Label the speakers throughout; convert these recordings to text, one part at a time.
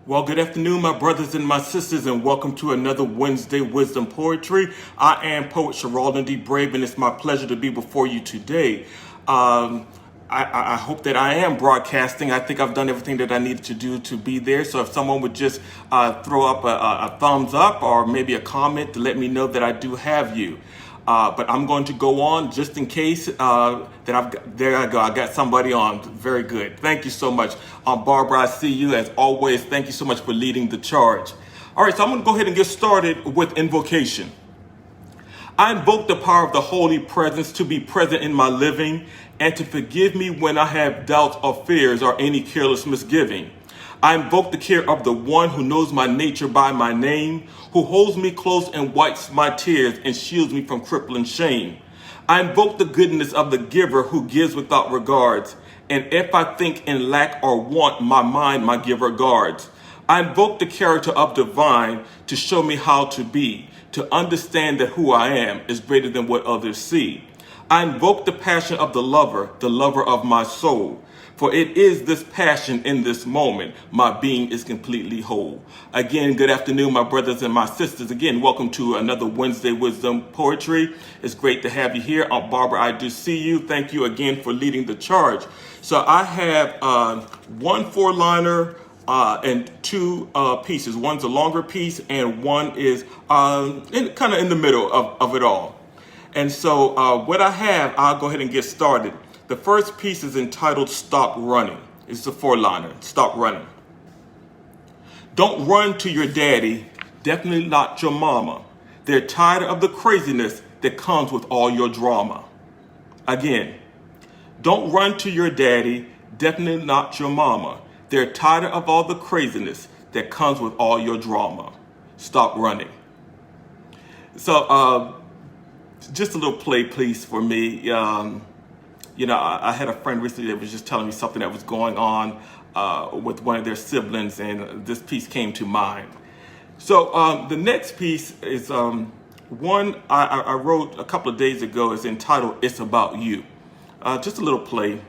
Speaker 1: Well, good afternoon, my brothers and my sisters, and welcome to another Wednesday Wisdom Poetry. I am poet Sharaledon D. Brave, and it's my pleasure to be before you today. I hope that I am broadcasting. I think I've done everything that I needed to do to be there. So if someone would just throw up a thumbs up or maybe a comment to let me know that I do have you. But I'm going to go on just in case there I go. I got somebody on. Very good. Thank you so much. Barbara, I see you as always. Thank you so much for leading the charge. All right, so I'm going to go ahead and get started with invocation. I invoke the power of the Holy Presence to be present in my living and to forgive me when I have doubts or fears or any careless misgiving. I invoke the care of the one who knows my nature by my name, who holds me close and wipes my tears and shields me from crippling shame. I invoke the goodness of the giver who gives without regards, and if I think in lack or want, my mind my giver guards. I invoke the character of divine to show me how to be, to understand that who I am is greater than what others see. I invoke the passion of the lover of my soul. For it is this passion in this moment, my being is completely whole. Again, good afternoon, my brothers and my sisters. Again, welcome to another Wednesday Wisdom Poetry. It's great to have you here. Barbara, I do see you. Thank you again for leading the charge. So I have one four-liner and two pieces. One's a longer piece and one is kind of in the middle of it all. And so what I have, I'll go ahead and get started. The first piece is entitled Stop Running. It's a four-liner, Stop Running. Don't run to your daddy, definitely not your mama. They're tired of the craziness that comes with all your drama. Again, don't run to your daddy, definitely not your mama. They're tired of all the craziness that comes with all your drama. Stop running. So just a little play, please, for me. I had a friend recently that was just telling me something that was going on with one of their siblings, and this piece came to mind. So the next piece is one I wrote a couple of days ago. It's entitled It's About You. Just a little play.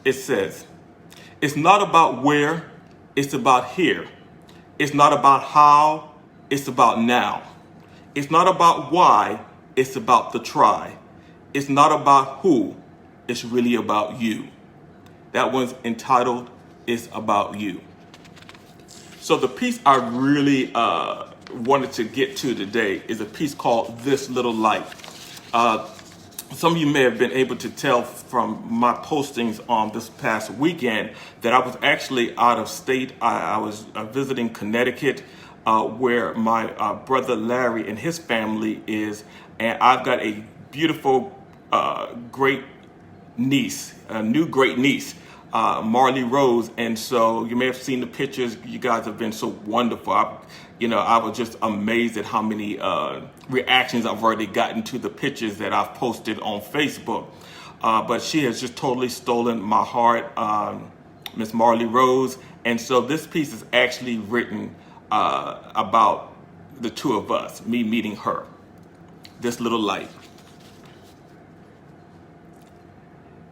Speaker 1: It says, it's not about where, it's about here. It's not about how, it's about now. It's not about why, it's about the try. It's not about who, it's really about you. That one's entitled, It's About You. So the piece I really wanted to get to today is a piece called This Little Light. Some of you may have been able to tell from my postings on this past weekend that I was actually out of state. I was visiting Connecticut, where my brother Larry and his family is, and I've got a beautiful great niece, a new great niece, Marley Rose. And so you may have seen the pictures. You guys have been so wonderful. I was just amazed at how many reactions I've already gotten to the pictures that I've posted on Facebook. But she has just totally stolen my heart, Miss Marley Rose. And so this piece is actually written about the two of us, me meeting her. This little light.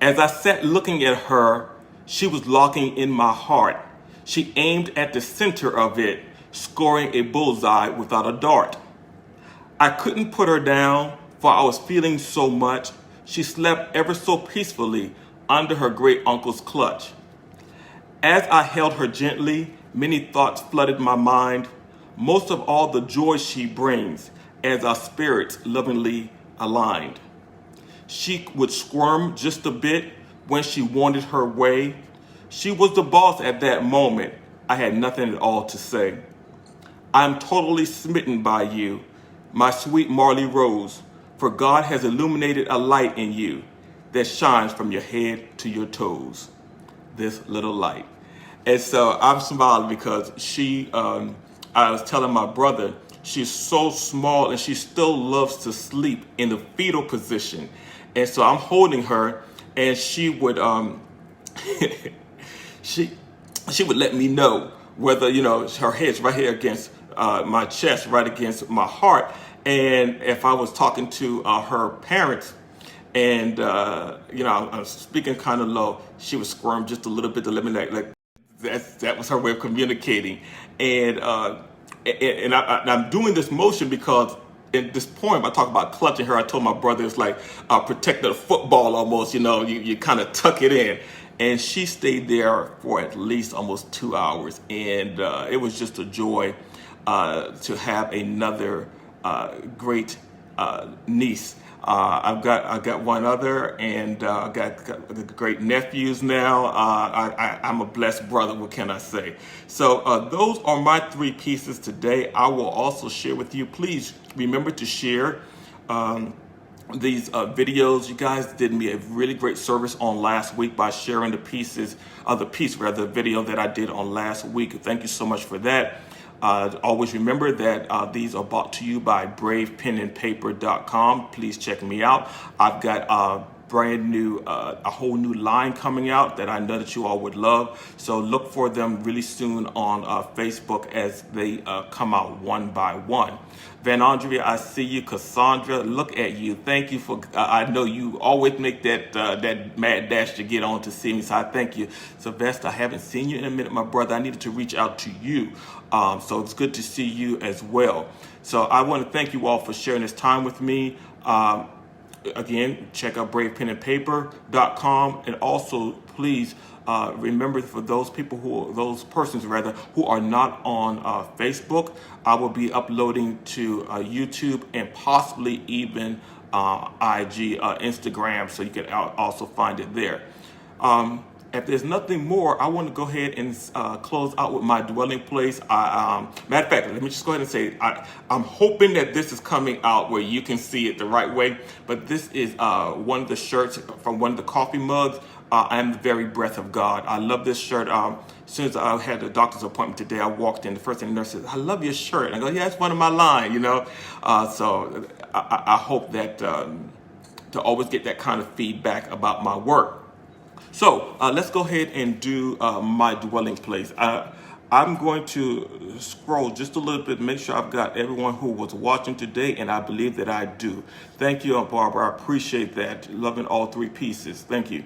Speaker 1: As I sat looking at her, she was locking in my heart. She aimed at the center of it, scoring a bullseye without a dart. I couldn't put her down, for I was feeling so much. She slept ever so peacefully under her great uncle's clutch. As I held her gently, many thoughts flooded my mind, most of all the joy she brings, as our spirits lovingly aligned. She would squirm just a bit when she wanted her way. She was the boss at that moment. I had nothing at all to say. I'm totally smitten by you, my sweet Marley Rose, for God has illuminated a light in you that shines from your head to your toes. This little light. And so I'm smiling because I was telling my brother, she's so small and she still loves to sleep in the fetal position. And so I'm holding her, and she would she would let me know whether her head's right here against my chest, right against my heart, and if I was talking to her parents, and I was speaking kind of low, she would squirm just a little bit to let me like that was her way of communicating. And I'm doing this motion because in this poem I talk about clutching her. I told my brother it's like protecting a football almost. You kind of tuck it in. And she stayed there for at least almost 2 hours, and it was just a joy to have another great niece. I've got one other, and I got great nephews now. I'm a blessed brother. What can I say? So those are my 3 pieces today. I will also share with you. Please remember to share these videos. You guys did me a really great service on last week by sharing the video that I did on last week. Thank you so much for that. Always remember that these are brought to you by bravepenandpaper.com. Please check me out. I've got a whole new line coming out that I know that you all would love. So look for them really soon on Facebook as they come out one by one. Van Andrea, I see you. Cassandra, look at you. Thank you for, I know you always make that mad dash to get on to see me, so I thank you. Sylvester, I haven't seen you in a minute, my brother. I needed to reach out to you. So it's good to see you as well. So I want to thank you all for sharing this time with me. Again, check out bravepenandpaper.com, and also please remember, for those persons who are not on Facebook, I will be uploading to YouTube and possibly even IG, Instagram, so you can also find it there. If there's nothing more, I want to go ahead and close out with my dwelling place. Matter of fact, let me just go ahead and say, I'm hoping that this is coming out where you can see it the right way. But this is one of the shirts from one of the coffee mugs. I am the very breath of God. I love this shirt. As soon as I had a doctor's appointment today, I walked in. The first thing the nurse said, "I love your shirt." And I go, "Yeah, it's one of my line, So I hope that to always get that kind of feedback about my work. So let's go ahead and do my dwelling place. I'm going to scroll just a little bit, make sure I've got everyone who was watching today, and I believe that I do. Thank you, Barbara. I appreciate that. Loving all 3 pieces. Thank you.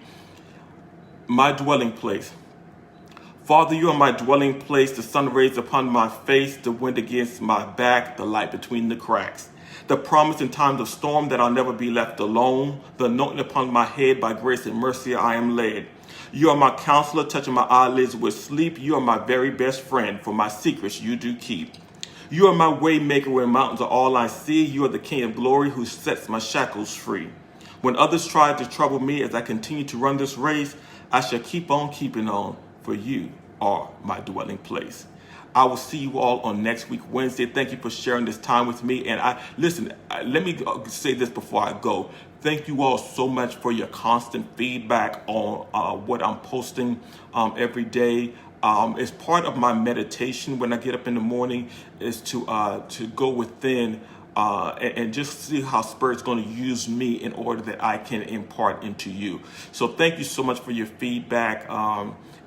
Speaker 1: My dwelling place. Father, you are my dwelling place, the sun rays upon my face, the wind against my back, the light between the cracks. The promise in times of storm that I'll never be left alone. The anointing upon my head, by grace and mercy I am led. You are my counselor, touching my eyelids with sleep. You are my very best friend, for my secrets you do keep. You are my way maker when mountains are all I see. You are the King of glory who sets my shackles free. When others try to trouble me as I continue to run this race, I shall keep on keeping on, for you are my dwelling place. I will see you all on next week, Wednesday. Thank you for sharing this time with me. And let me say this before I go. Thank you all so much for your constant feedback on what I'm posting every day. It's part of my meditation when I get up in the morning, is to go within and just see how Spirit's going to use me in order that I can impart into you. So thank you so much for your feedback.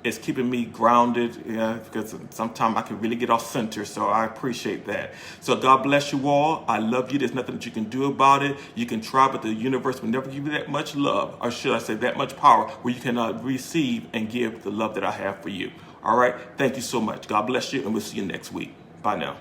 Speaker 1: It's keeping me grounded, because sometimes I can really get off center, so I appreciate that. So God bless you all. I love you. There's nothing that you can do about it. You can try, but the universe will never give you that much love, or should I say that much power, where you can receive and give the love that I have for you. All right? Thank you so much. God bless you, and we'll see you next week. Bye now.